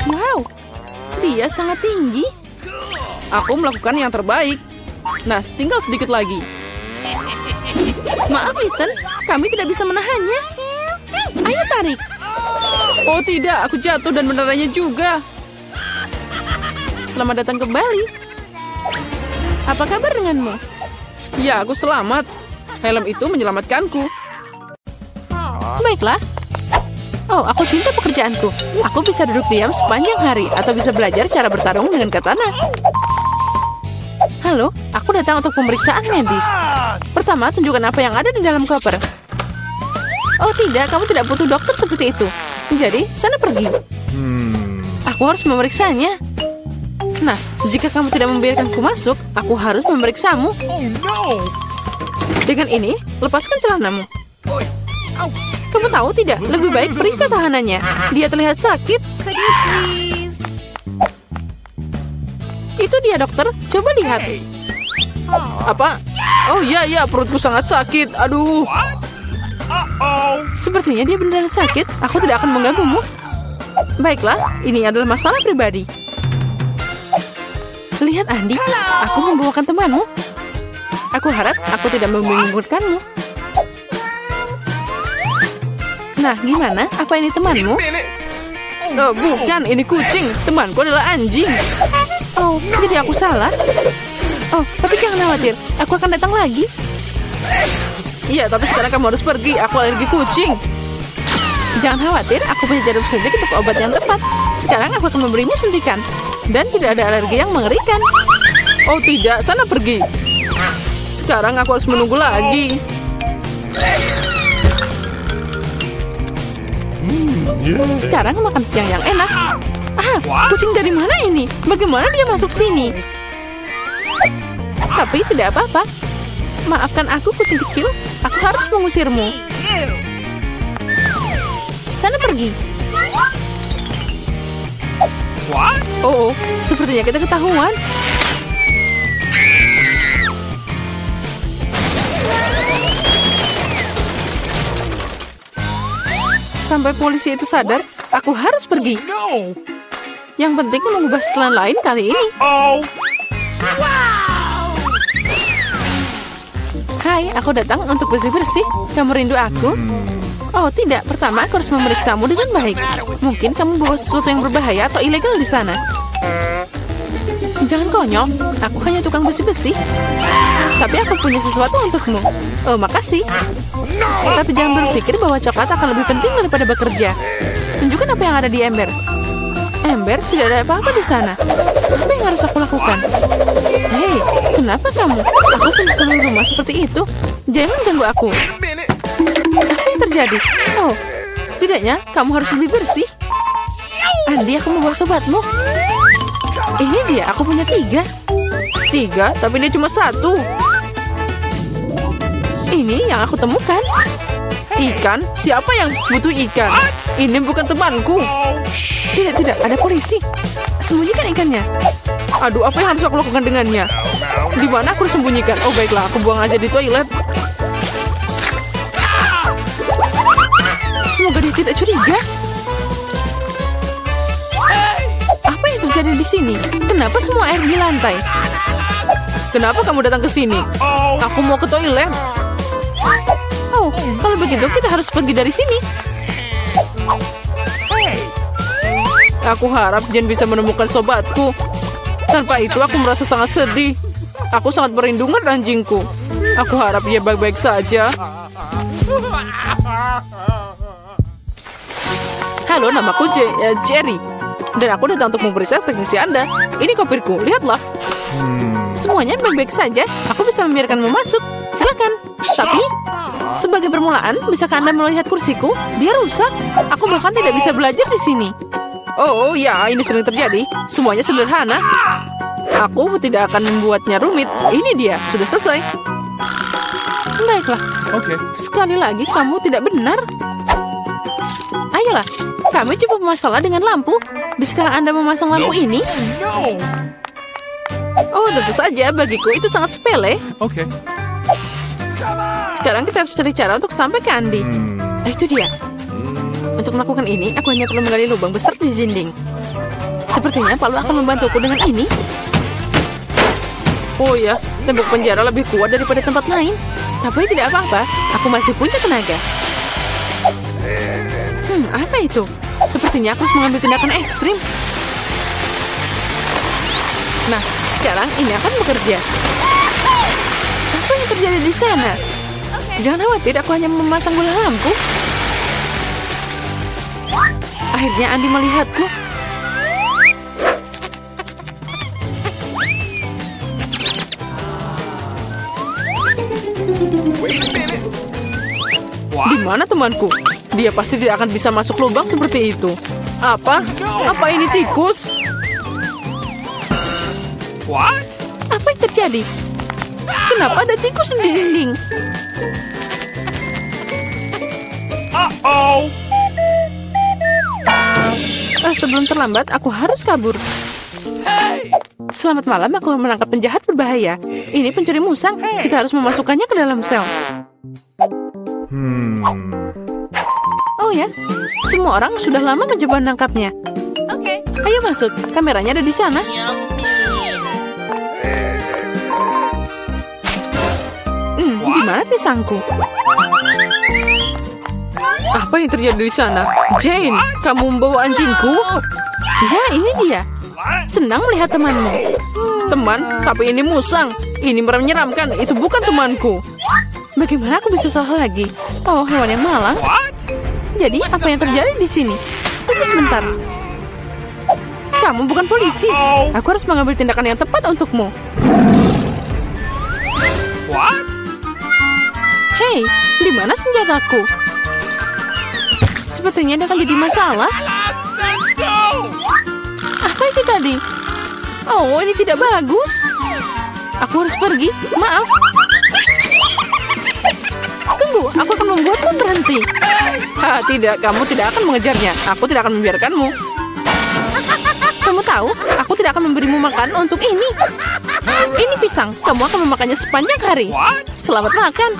D: Wow, dia sangat tinggi. Aku melakukan yang terbaik. Nah, tinggal sedikit lagi. Maaf, Ethan. Kami tidak bisa menahannya. Ayo tarik. Oh tidak, aku jatuh dan meneranya juga. Selamat datang kembali. Apa kabar denganmu? Ya, aku selamat. Helm itu menyelamatkanku. Baiklah. Oh, aku cinta pekerjaanku. Aku bisa duduk diam sepanjang hari atau bisa belajar cara bertarung dengan katana. Halo, aku datang untuk pemeriksaan medis. Pertama, tunjukkan apa yang ada di dalam koper. Oh tidak, kamu tidak butuh dokter seperti itu. Jadi, sana pergi. Aku harus memeriksanya. Nah, jika kamu tidak membiarkanku masuk, aku harus memeriksamu. Dengan ini, lepaskan celanamu. Kamu tahu tidak? Lebih baik periksa tahanannya. Dia terlihat sakit.
B: Could you please?
D: Itu dia, dokter. Coba lihat. Apa? Oh iya, perutku sangat sakit. Aduh. Sepertinya dia benar-benar sakit. Aku tidak akan mengganggumu. Baiklah, ini adalah masalah pribadi. Lihat, Andi. Aku membawakan temanmu. Aku harap aku tidak membingungkanmu. Nah, gimana? Apa ini temanmu? Oh, bukan, ini kucing. Temanku adalah anjing. Oh, jadi aku salah. Oh, tapi jangan khawatir. Aku akan datang lagi. Iya, tapi sekarang kamu harus pergi. Aku alergi kucing. Jangan khawatir, aku punya jarum suntik untuk obat yang tepat. Sekarang aku akan memberimu suntikan. Dan tidak ada alergi yang mengerikan. Oh tidak, sana pergi. Sekarang aku harus menunggu lagi. Sekarang makan siang yang enak. Kucing dari mana ini? Bagaimana dia masuk sini? Tapi tidak apa-apa. Maafkan aku, kucing kecil. Aku harus mengusirmu. Sana pergi. Oh, sepertinya kita ketahuan. Sampai polisi itu sadar, aku harus pergi. Yang penting mengubah setelan lain kali ini. Hai, aku datang untuk bersih-bersih. Kamu rindu aku? Oh tidak, pertama aku harus memeriksamu dengan baik. Mungkin kamu bawa sesuatu yang berbahaya atau ilegal di sana. Jangan konyol, aku hanya tukang bersih-bersih. Tapi aku punya sesuatu untukmu. Oh, makasih. Tapi jangan berpikir bahwa coklat akan lebih penting daripada bekerja. Tunjukkan apa yang ada di ember. Ember, tidak ada apa-apa di sana. Apa yang harus aku lakukan? Hei, kenapa kamu? Aku punya seluruh rumah seperti itu. Jangan ganggu aku. Apa yang terjadi? Oh, setidaknya kamu harus lebih bersih. Andi, aku mau bawa sobatmu. Ini dia, aku punya 3. 3, tapi dia cuma 1. Ini yang aku temukan. Ikan? Siapa yang butuh ikan? Ini bukan temanku. Tidak, ada polisi. Sembunyikan ikannya. Aduh, apa yang harus aku lakukan dengannya? Di mana aku harus sembunyikan? Oh, baiklah, aku buang aja di toilet. Semoga dia tidak curiga. Apa yang terjadi di sini? Kenapa semua air di lantai? Kenapa kamu datang ke sini? Aku mau ke toilet. Oh, kalau begitu kita harus pergi dari sini. Aku harap Jen bisa menemukan sobatku. Tanpa itu aku merasa sangat sedih. Aku sangat merindukan anjingku. Aku harap dia baik-baik saja. Halo, namaku Jerry. Dan aku datang untuk memeriksa teknisi Anda. Ini kopirku, lihatlah. Semuanya baik-baik saja. Aku bisa membiarkanmu masuk. Silakan. Tapi, sebagai permulaan, bisakah Anda melihat kursiku? Dia rusak. Aku bahkan tidak bisa belajar di sini. Oh ya, ini sering terjadi. Semuanya sederhana. Aku tidak akan membuatnya rumit. Ini dia, sudah selesai. Baiklah.
C: Oke.
D: Sekali lagi, kamu tidak benar. Ayolah, kami cukup masalah dengan lampu. Bisakah Anda memasang lampu ini?
C: No.
D: Oh, tentu saja. Bagiku itu sangat sepele.
C: Oke.
D: Sekarang kita harus cari cara untuk sampai ke Andi. Itu dia. Untuk melakukan ini, aku hanya perlu menggali lubang besar di dinding. Sepertinya Palu akan membantuku dengan ini. Oh ya, tembok penjara lebih kuat daripada tempat lain. Tapi tidak apa-apa, aku masih punya tenaga. Apa itu? Sepertinya aku harus mengambil tindakan ekstrim. Nah, sekarang ini akan bekerja. Apa yang terjadi di sana? Jangan khawatir, aku hanya memasang bola lampu. Akhirnya Andi melihatku. Di mana temanku? Dia pasti tidak akan bisa masuk lubang seperti itu. Apa? Apa ini tikus?
C: What?
D: Apa yang terjadi? Kenapa ada tikus di dinding?
C: Uh-oh.
D: Sebelum terlambat, aku harus kabur. Selamat malam, aku menangkap penjahat berbahaya. Ini pencuri musang. Kita harus memasukkannya ke dalam sel. Oh ya, semua orang sudah lama mencoba menangkapnya. Ayo masuk, kameranya ada di sana. Di mana pisangku? Apa yang terjadi di sana? Jane, kamu membawa anjingku? Ya, ini dia. Senang melihat temanmu. Teman, tapi ini musang. Ini menyeramkan. Itu bukan temanku. Bagaimana aku bisa salah lagi? Oh, hewan yang malang. Jadi, apa yang terjadi di sini? Tunggu sebentar. Kamu bukan polisi. Aku harus mengambil tindakan yang tepat untukmu. Hei, di mana senjataku? Sepertinya dia akan jadi masalah. Apa itu tadi? Oh, ini tidak bagus. Aku harus pergi. Maaf. Tunggu, aku akan membuatmu berhenti. Tidak, kamu tidak akan mengejarnya. Aku tidak akan membiarkanmu. Kamu tahu, aku tidak akan memberimu makan untuk ini. Ini pisang. Kamu akan memakannya sepanjang hari. Selamat makan.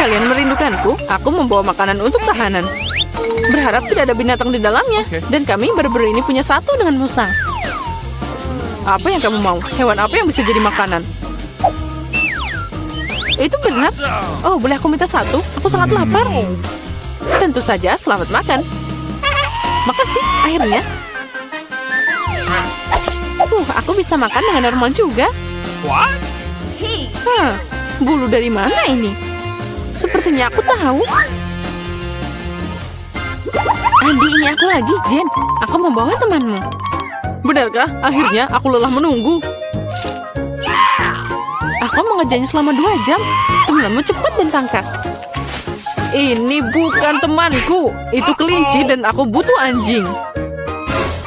D: Kalian merindukanku? Aku membawa makanan untuk tahanan. Berharap tidak ada binatang di dalamnya. Dan kami baru-baru ini punya satu dengan musang. Apa yang kamu mau? Hewan apa yang bisa jadi makanan? Itu benar. Oh, boleh aku minta satu? Aku sangat lapar. Tentu saja, selamat makan. Makasih, akhirnya. Aku bisa makan dengan normal juga.
C: What?
D: Bulu dari mana ini? Sepertinya aku tahu. Andi, ini aku lagi, Jen. Aku membawa temanmu. Benarkah? Akhirnya aku lelah menunggu. Aku mengejarnya selama 2 jam. Temanmu cepat dan tangkas. Ini bukan temanku. Itu kelinci dan aku butuh anjing.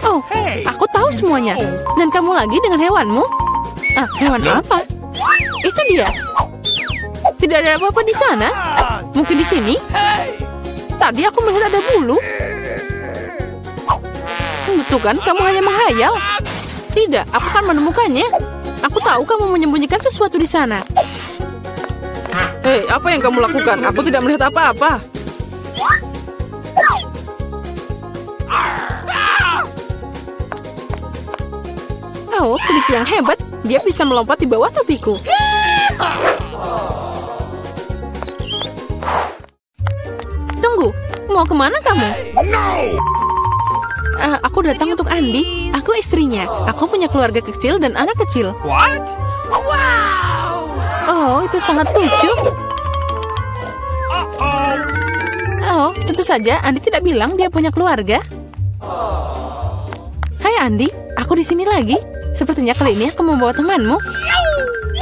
D: Oh, aku tahu semuanya. Dan kamu lagi dengan hewanmu? Hewan apa? Itu dia. Tidak ada apa-apa di sana. Mungkin di sini. Tadi aku melihat ada bulu. Betul kan? Kamu hanya menghayal. Tidak, aku akan menemukannya. Aku tahu kamu menyembunyikan sesuatu di sana. Hei, apa yang kamu lakukan? Aku tidak melihat apa-apa. Oh, kelinci yang hebat. Dia bisa melompat di bawah topiku. Tunggu, mau kemana kamu? Aku datang untuk Andi. Aku istrinya. Aku punya keluarga kecil dan anak kecil.
C: What? Wow!
D: Oh, itu sangat lucu. Oh, tentu saja Andi tidak bilang dia punya keluarga. Hai Andi, aku di sini lagi. Sepertinya kali ini aku membawa temanmu.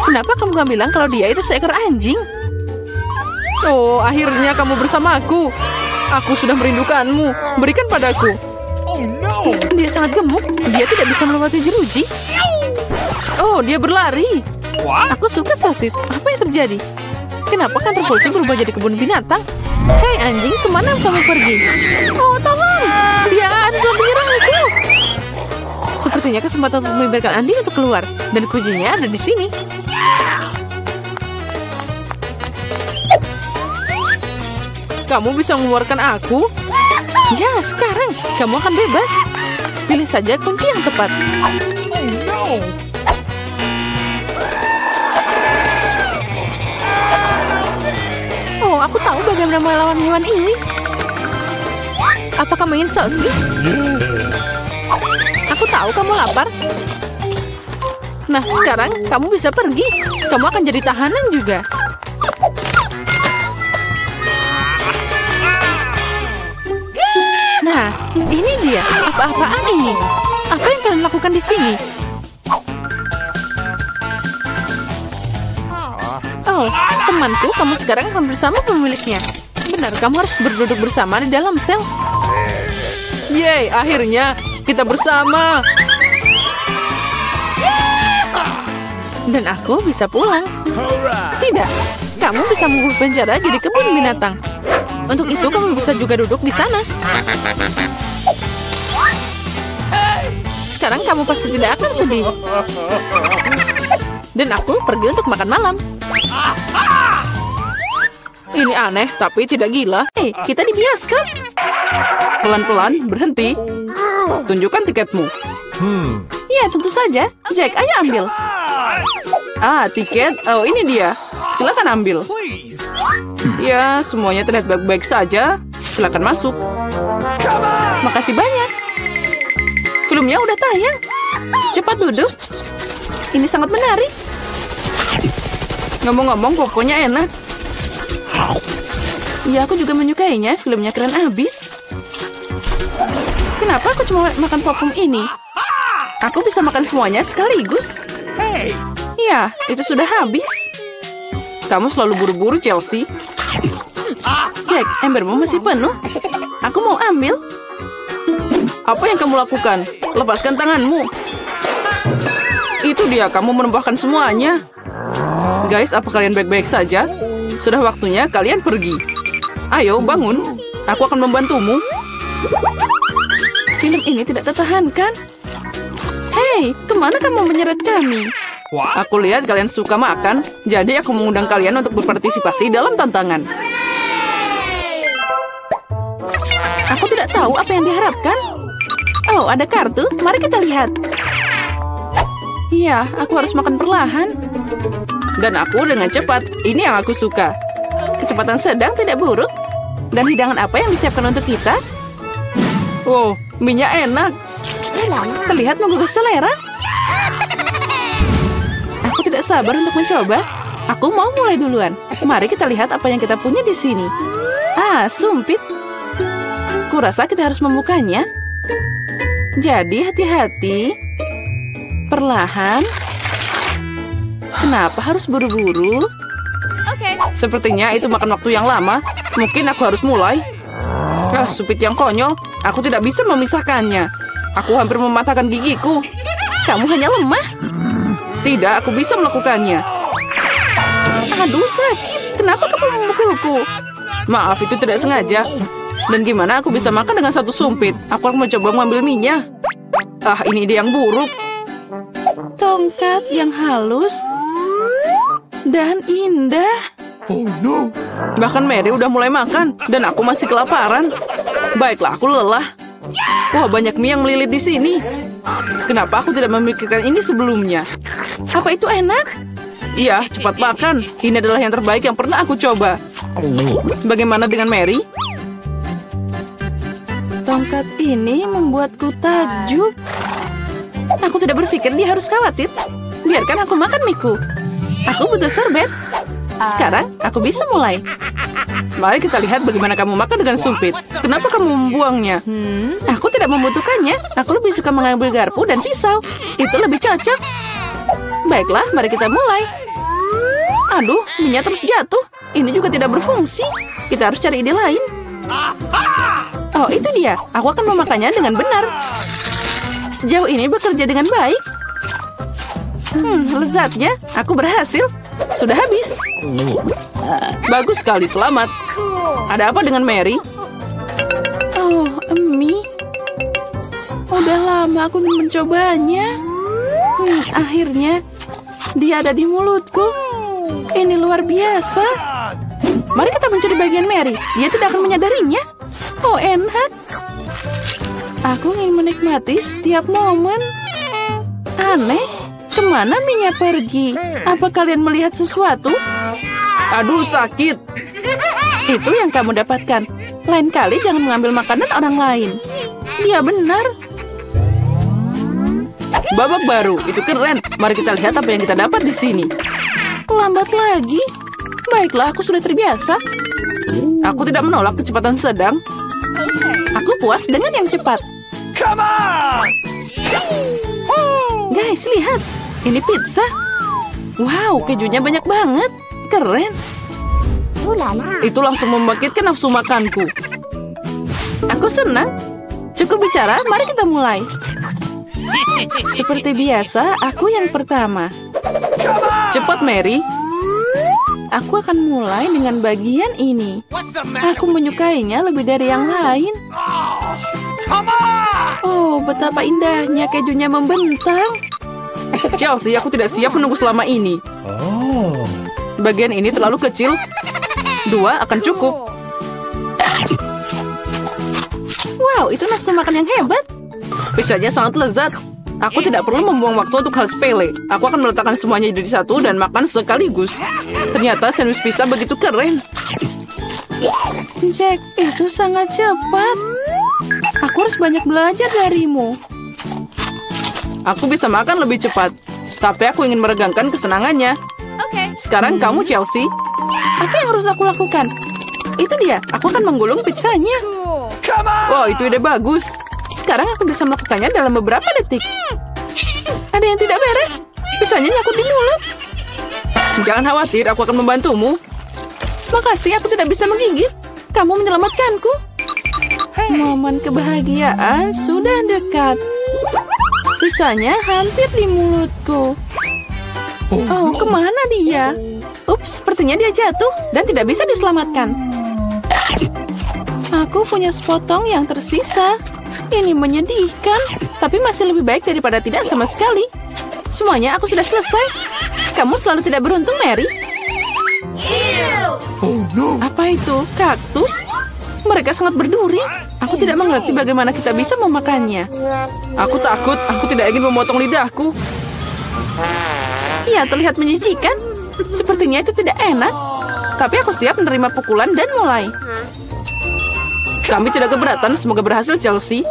D: Kenapa kamu gak bilang kalau dia itu seekor anjing? Oh, akhirnya kamu bersamaku. Aku sudah merindukanmu. Berikan padaku.
C: Oh no!
D: Dia sangat gemuk. Dia tidak bisa melewati jeruji. Oh, dia berlari.
C: What?
D: Aku suka sosis. Apa yang terjadi? Kenapa kantor polisi berubah jadi kebun binatang? Hei anjing, kemana kamu pergi? Oh, tolong! Dia telah menyerangku. Sepertinya kesempatan untuk membiarkan Andi untuk keluar. Dan kuncinya ada di sini. Kamu bisa mengeluarkan aku? Ya, sekarang kamu akan bebas. Pilih saja kunci yang tepat.
C: Oh no!
D: Oh, aku tahu bagaimana melawan hewan ini. Apa kamu ingin sosis? Aku tahu kamu lapar. Nah, sekarang kamu bisa pergi. Kamu akan jadi tahanan juga. Nah, ini dia. Apa-apaan ini? Apa yang kalian lakukan di sini? Oh, temanku, kamu sekarang akan bersama pemiliknya. Benar, kamu harus berduduk bersama di dalam sel. Yeay, akhirnya kita bersama. Dan aku bisa pulang. Tidak, kamu bisa mengubah penjara jadi kebun binatang. Untuk itu kamu bisa juga duduk di sana. Sekarang kamu pasti tidak akan sedih. Dan aku pergi untuk makan malam. Ini aneh, tapi tidak gila. Kita di bioskop. Pelan-pelan, berhenti. Tunjukkan tiketmu. Ya, tentu saja. Jack, ayo ambil. Tiket. Oh, ini dia. Silakan ambil.
C: Please.
D: Ya, semuanya terlihat baik-baik saja. Silakan masuk. Makasih banyak. Filmnya udah tayang. Cepat duduk. Ini sangat menarik. Ngomong-ngomong, pokoknya enak. Ya, aku juga menyukainya. Filmnya keren abis. Kenapa aku cuma makan popcorn ini? Aku bisa makan semuanya sekaligus.
C: Hey!
D: Ya, itu sudah habis. Kamu selalu buru-buru, Chelsea. Jack, embermu masih penuh. Aku mau ambil. Apa yang kamu lakukan? Lepaskan tanganmu. Itu dia, kamu menambahkan semuanya. Guys, apa kalian baik-baik saja? Sudah waktunya kalian pergi. Ayo, bangun. Aku akan membantumu. Film ini tidak tertahankan. Hei, kemana kamu menyeret kami? Aku lihat kalian suka makan, jadi aku mengundang kalian untuk berpartisipasi dalam tantangan. Aku tidak tahu apa yang diharapkan. Oh, ada kartu. Mari kita lihat. Iya, aku harus makan perlahan. Dan aku dengan cepat. Ini yang aku suka. Kecepatan sedang tidak buruk. Dan hidangan apa yang disiapkan untuk kita? Wow, minyak enak. Terlihat menggugah selera. Aku tidak sabar untuk mencoba. Aku mau mulai duluan. Mari kita lihat apa yang kita punya di sini. Ah, sumpit. Kurasa kita harus membukanya. Jadi hati-hati. Perlahan. Kenapa harus buru-buru? Sepertinya itu makan waktu yang lama. Mungkin aku harus mulai. Ah, sumpit yang konyol. Aku tidak bisa memisahkannya. Aku hampir mematahkan gigiku. Kamu hanya lemah. Tidak, aku bisa melakukannya. Aduh, sakit. Kenapa kamu memukulku? Maaf, itu tidak sengaja. Dan gimana aku bisa makan dengan satu sumpit? Aku akan mencoba mengambil minyak. Ah, ini ide yang buruk. Tongkat yang halus dan indah.
C: Oh no.
D: Bahkan Mary udah mulai makan. Dan aku masih kelaparan. Baiklah, aku lelah. Wah, banyak mie yang melilit di sini. Kenapa aku tidak memikirkan ini sebelumnya? Apa itu enak? Iya, cepat makan. Ini adalah yang terbaik yang pernah aku coba. Bagaimana dengan Mary? Tongkat ini membuatku takjub. Aku tidak berpikir dia harus khawatir. Biarkan aku makan miku. Aku butuh sorbet. Sekarang aku bisa mulai. Mari kita lihat bagaimana kamu makan dengan sumpit. Kenapa kamu membuangnya? Aku tidak membutuhkannya. Aku lebih suka mengambil garpu dan pisau. Itu lebih cocok. Baiklah, mari kita mulai. Aduh, minyak terus jatuh. Ini juga tidak berfungsi. Kita harus cari ide lain. Oh, itu dia. Aku akan memakannya dengan benar. Sejauh ini bekerja dengan baik. Lezatnya. Aku berhasil. Sudah habis. Bagus sekali, selamat. Ada apa dengan Mary? Oh, mie. Udah lama aku ingin mencobanya. Akhirnya, dia ada di mulutku. Ini luar biasa. Mari kita mencuri bagian Mary. Dia tidak akan menyadarinya. Oh, enak. Aku ingin menikmati setiap momen. Aneh, kemana minyak pergi? Apa kalian melihat sesuatu? Aduh, sakit. Itu yang kamu dapatkan. Lain kali jangan mengambil makanan orang lain. Dia benar. Babak baru, itu keren. Mari kita lihat apa yang kita dapat di sini. Lambat lagi. Baiklah, aku sudah terbiasa. Aku tidak menolak kecepatan sedang. Aku puas dengan yang cepat.
C: Come on!
D: Guys, lihat. Ini pizza. Wow, kejunya banyak banget. Keren. Itu langsung membangkitkan nafsu makanku. Aku senang. Cukup bicara, mari kita mulai. Seperti biasa, aku yang pertama. Cepat, Mary. Aku akan mulai dengan bagian ini. Aku menyukainya lebih dari yang lain. Oh, betapa indahnya kejunya membentang. Chelsea, aku tidak siap menunggu selama ini. Bagian ini terlalu kecil. 2 akan cukup. Wow, itu nafsu makan yang hebat. Pizzanya sangat lezat. Aku tidak perlu membuang waktu untuk hal sepele. Aku akan meletakkan semuanya jadi satu dan makan sekaligus. Ternyata sandwich pizza begitu keren. Jack, itu sangat cepat. Aku harus banyak belajar darimu. Aku bisa makan lebih cepat. Tapi aku ingin meregangkan kesenangannya. Sekarang kamu, Chelsea. Apa yang harus aku lakukan? Itu dia. Aku akan menggulung pizzanya. Wow, itu ide bagus. Sekarang aku bisa melakukannya dalam beberapa detik. Ada yang tidak beres. Pizzanya nyangkut di mulut. Jangan khawatir, aku akan membantumu. Makasih, aku tidak bisa menggigit. Kamu menyelamatkanku. Momen kebahagiaan sudah dekat. Pizzanya hampir di mulutku. Oh, kemana dia? Ups, sepertinya dia jatuh dan tidak bisa diselamatkan. Aku punya sepotong yang tersisa. Ini menyedihkan, tapi masih lebih baik daripada tidak sama sekali. Semuanya aku sudah selesai. Kamu selalu tidak beruntung, Mary.
C: Oh no.
D: Apa itu? Kaktus? Mereka sangat berduri. Aku tidak mengerti bagaimana kita bisa memakannya. Aku takut, aku tidak ingin memotong lidahku. Iya, terlihat menjijikan. Sepertinya itu tidak enak. Tapi aku siap menerima pukulan dan mulai. Kami tidak keberatan, semoga berhasil Chelsea.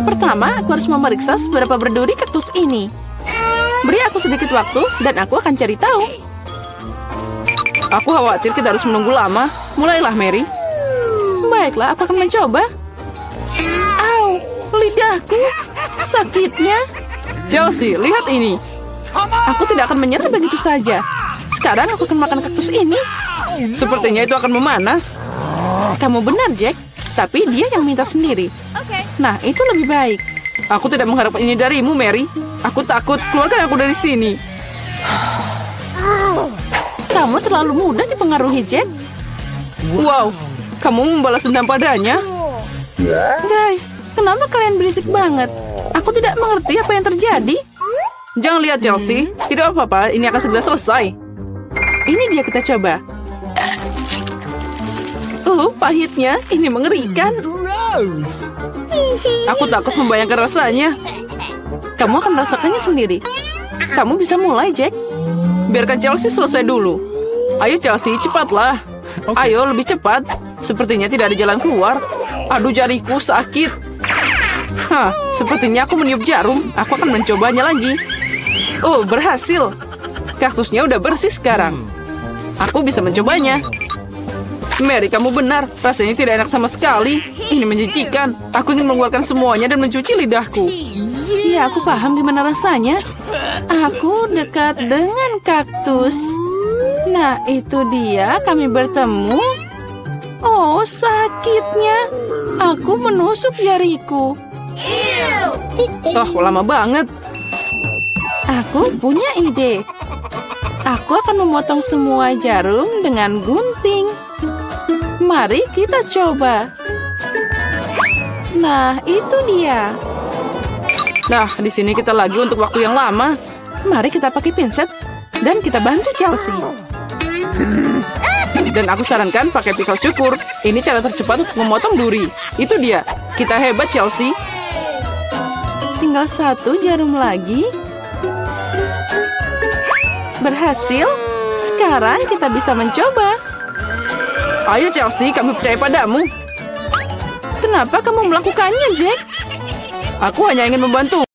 D: Pertama, aku harus memeriksa seberapa berduri kaktus ini. Beri aku sedikit waktu dan aku akan cari tahu. Aku khawatir kita harus menunggu lama. Mulailah, Mary. Baiklah, aku akan mencoba. Au, lidahku. Sakitnya. Chelsea, lihat ini. Aku tidak akan menyerah begitu saja. Sekarang aku akan makan kaktus ini. Sepertinya itu akan memanas. Kamu benar, Jack. Tapi dia yang minta sendiri. Nah, itu lebih baik. Aku tidak mengharapkan ini darimu, Mary. Aku takut. Keluarkan aku dari sini. Kamu terlalu mudah dipengaruhi, Jack. Wow, kamu membalas dendam padanya. Guys, kenapa kalian berisik banget? Aku tidak mengerti apa yang terjadi. Jangan lihat, Chelsea. Tidak apa-apa, ini akan segera selesai. Ini dia, kita coba. Pahitnya. Ini mengerikan. Aku takut membayangkan rasanya. Kamu akan merasakannya sendiri. Kamu bisa mulai, Jack. Biarkan Chelsea selesai dulu. Ayo, Chelsea, cepatlah. Ayo, lebih cepat. Sepertinya tidak ada jalan keluar. Aduh, jariku sakit. Hah, sepertinya aku meniup jarum. Aku akan mencobanya lagi. Oh, berhasil. Kaktusnya udah bersih sekarang. Aku bisa mencobanya. Mary, kamu benar. Rasanya tidak enak sama sekali. Ini menjijikan. Aku ingin mengeluarkan semuanya dan mencuci lidahku. Ya, aku paham gimana rasanya. Aku dekat dengan kaktus. Nah, itu dia. Kami bertemu. Oh, sakitnya. Aku menusuk jariku. Oh, lama banget. Aku punya ide. Aku akan memotong semua jarum dengan gunting. Mari kita coba. Nah, itu dia. Nah, di sini kita lagi untuk waktu yang lama. Mari kita pakai pinset dan kita bantu Chelsea. Dan aku sarankan pakai pisau cukur. Ini cara tercepat untuk memotong duri. Itu dia. Kita hebat, Chelsea. Tinggal satu jarum lagi. Berhasil. Sekarang kita bisa mencoba. Ayo, Chelsea, kami percaya padamu. Kenapa kamu melakukannya, Jack? Aku hanya ingin membantu.